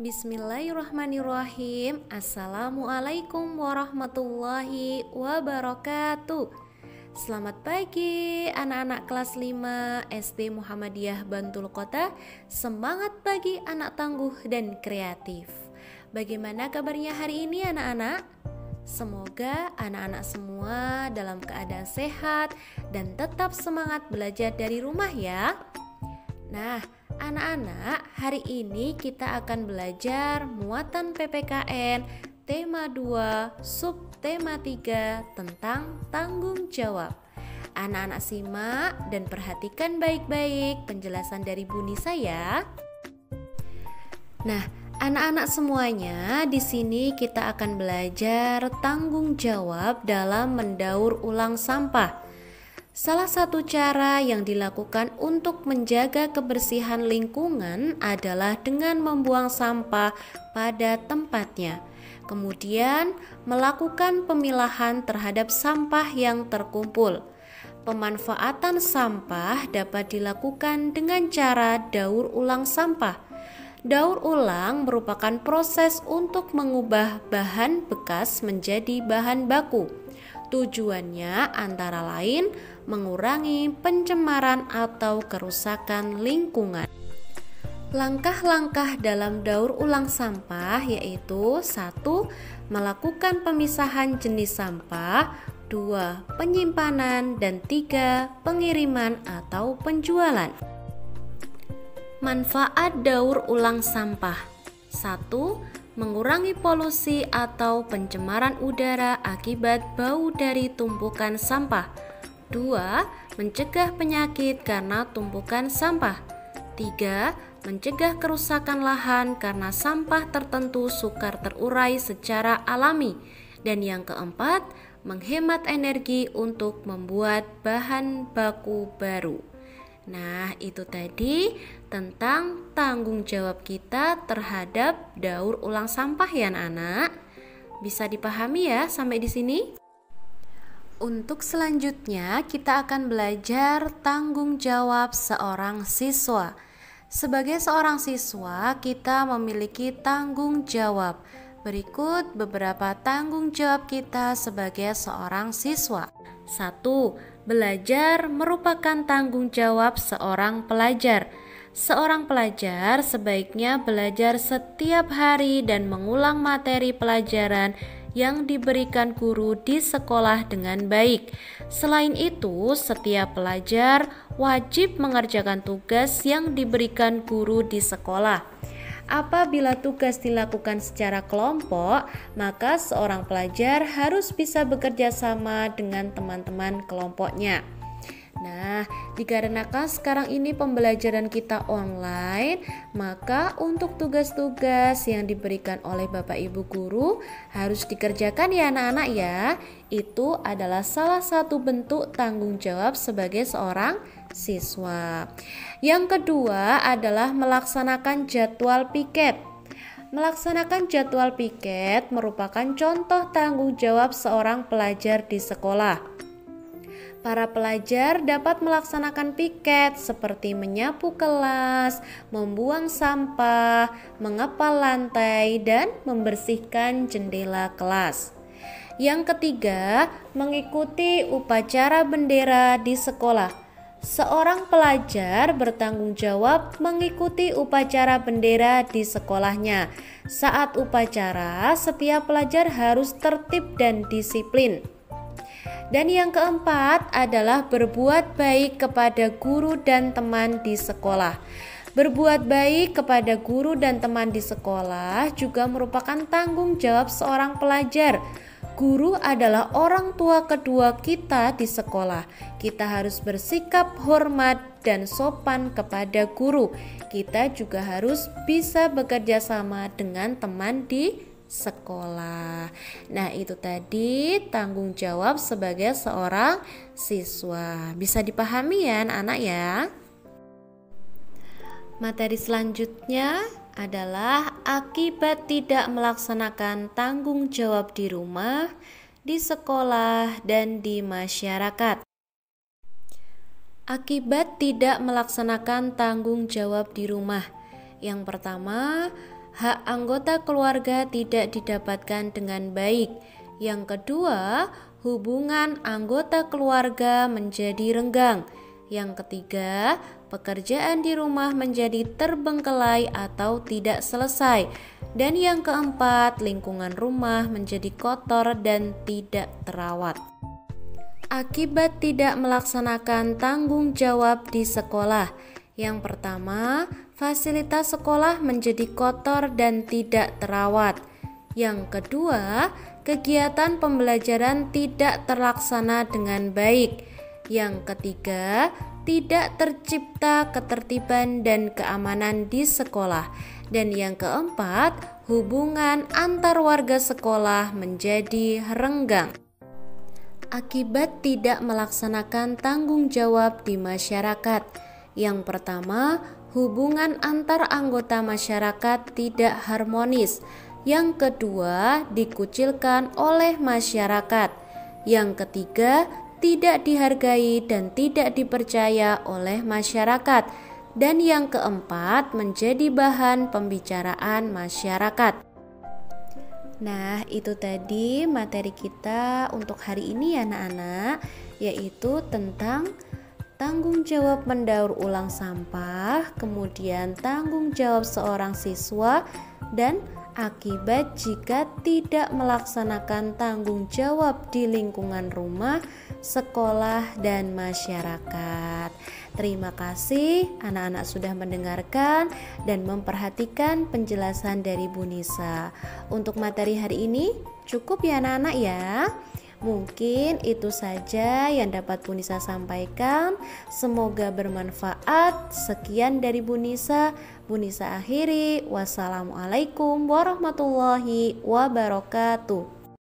Bismillahirrahmanirrahim. Assalamualaikum warahmatullahi wabarakatuh. Selamat pagi anak-anak kelas 5 SD Muhammadiyah Bantul Kota. Semangat pagi anak tangguh dan kreatif. Bagaimana kabarnya hari ini anak-anak? Semoga anak-anak semua dalam keadaan sehat dan tetap semangat belajar dari rumah ya. Nah, anak-anak, hari ini kita akan belajar muatan PPKN tema 2 subtema 3 tentang tanggung jawab. Anak-anak simak dan perhatikan baik-baik penjelasan dari Bu Nisa ya. Nah, anak-anak semuanya, di sini kita akan belajar tanggung jawab dalam mendaur ulang sampah. Salah satu cara yang dilakukan untuk menjaga kebersihan lingkungan adalah dengan membuang sampah pada tempatnya. Kemudian, melakukan pemilahan terhadap sampah yang terkumpul. Pemanfaatan sampah dapat dilakukan dengan cara daur ulang sampah. Daur ulang merupakan proses untuk mengubah bahan bekas menjadi bahan baku. Tujuannya antara lain mengurangi pencemaran atau kerusakan lingkungan. Langkah-langkah dalam daur ulang sampah yaitu 1. Melakukan pemisahan jenis sampah, 2. Penyimpanan, dan 3. Pengiriman atau penjualan. Manfaat daur ulang sampah. 1. Mengurangi polusi atau pencemaran udara akibat bau dari tumpukan sampah. 2. Mencegah penyakit karena tumpukan sampah. 3. Mencegah kerusakan lahan karena sampah tertentu sukar terurai secara alami. Dan yang keempat, menghemat energi untuk membuat bahan baku baru. Nah, itu tadi tentang tanggung jawab kita terhadap daur ulang sampah ya anak-anak. Bisa dipahami ya sampai di sini? Untuk selanjutnya kita akan belajar tanggung jawab seorang siswa. Sebagai seorang siswa, kita memiliki tanggung jawab. Berikut beberapa tanggung jawab kita sebagai seorang siswa. 1. Belajar merupakan tanggung jawab seorang pelajar. Seorang pelajar sebaiknya belajar setiap hari dan mengulang materi pelajaran yang diberikan guru di sekolah dengan baik. Selain itu, setiap pelajar wajib mengerjakan tugas yang diberikan guru di sekolah. Apabila tugas dilakukan secara kelompok, maka seorang pelajar harus bisa bekerja sama dengan teman-teman kelompoknya. Nah, dikarenakan sekarang ini pembelajaran kita online, maka untuk tugas-tugas yang diberikan oleh Bapak Ibu guru harus dikerjakan ya anak-anak ya. Itu adalah salah satu bentuk tanggung jawab sebagai seorang siswa. Yang kedua adalah melaksanakan jadwal piket. Melaksanakan jadwal piket merupakan contoh tanggung jawab seorang pelajar di sekolah. Para pelajar dapat melaksanakan piket seperti menyapu kelas, membuang sampah, mengepal lantai, dan membersihkan jendela kelas. Yang ketiga, mengikuti upacara bendera di sekolah. Seorang pelajar bertanggung jawab mengikuti upacara bendera di sekolahnya. Saat upacara, setiap pelajar harus tertib dan disiplin. Dan yang keempat adalah berbuat baik kepada guru dan teman di sekolah. Berbuat baik kepada guru dan teman di sekolah juga merupakan tanggung jawab seorang pelajar. Guru adalah orang tua kedua kita di sekolah. Kita harus bersikap hormat dan sopan kepada guru. Kita juga harus bisa bekerja sama dengan teman di sekolah. Nah, itu tadi tanggung jawab sebagai seorang siswa. Bisa dipahami ya anak-anak ya? Materi selanjutnya adalah akibat tidak melaksanakan tanggung jawab di rumah, di sekolah, dan di masyarakat. Akibat tidak melaksanakan tanggung jawab di rumah. Yang pertama hak anggota keluarga tidak didapatkan dengan baik. Yang kedua, hubungan anggota keluarga menjadi renggang. Yang ketiga, pekerjaan di rumah menjadi terbengkelai atau tidak selesai. Dan yang keempat, lingkungan rumah menjadi kotor dan tidak terawat. Akibat tidak melaksanakan tanggung jawab di sekolah. Yang pertama, fasilitas sekolah menjadi kotor dan tidak terawat. Yang kedua, kegiatan pembelajaran tidak terlaksana dengan baik. Yang ketiga, tidak tercipta ketertiban dan keamanan di sekolah. Dan yang keempat, hubungan antar warga sekolah menjadi renggang. Akibat tidak melaksanakan tanggung jawab di masyarakat. Yang pertama, hubungan antar anggota masyarakat tidak harmonis. Yang kedua, dikucilkan oleh masyarakat. Yang ketiga, tidak dihargai dan tidak dipercaya oleh masyarakat. Dan yang keempat, menjadi bahan pembicaraan masyarakat. Nah, itu tadi materi kita untuk hari ini ya anak-anak, yaitu tentang tanggung jawab mendaur ulang sampah, kemudian tanggung jawab seorang siswa, dan akibat jika tidak melaksanakan tanggung jawab di lingkungan rumah, sekolah, dan masyarakat. Terima kasih anak-anak sudah mendengarkan dan memperhatikan penjelasan dari Bu Nisa. Untuk materi hari ini cukup ya anak-anak ya. Mungkin itu saja yang dapat Bu Nisa sampaikan. Semoga bermanfaat. Sekian dari Bu Nisa. Bu Nisa akhiri. Wassalamualaikum warahmatullahi wabarakatuh.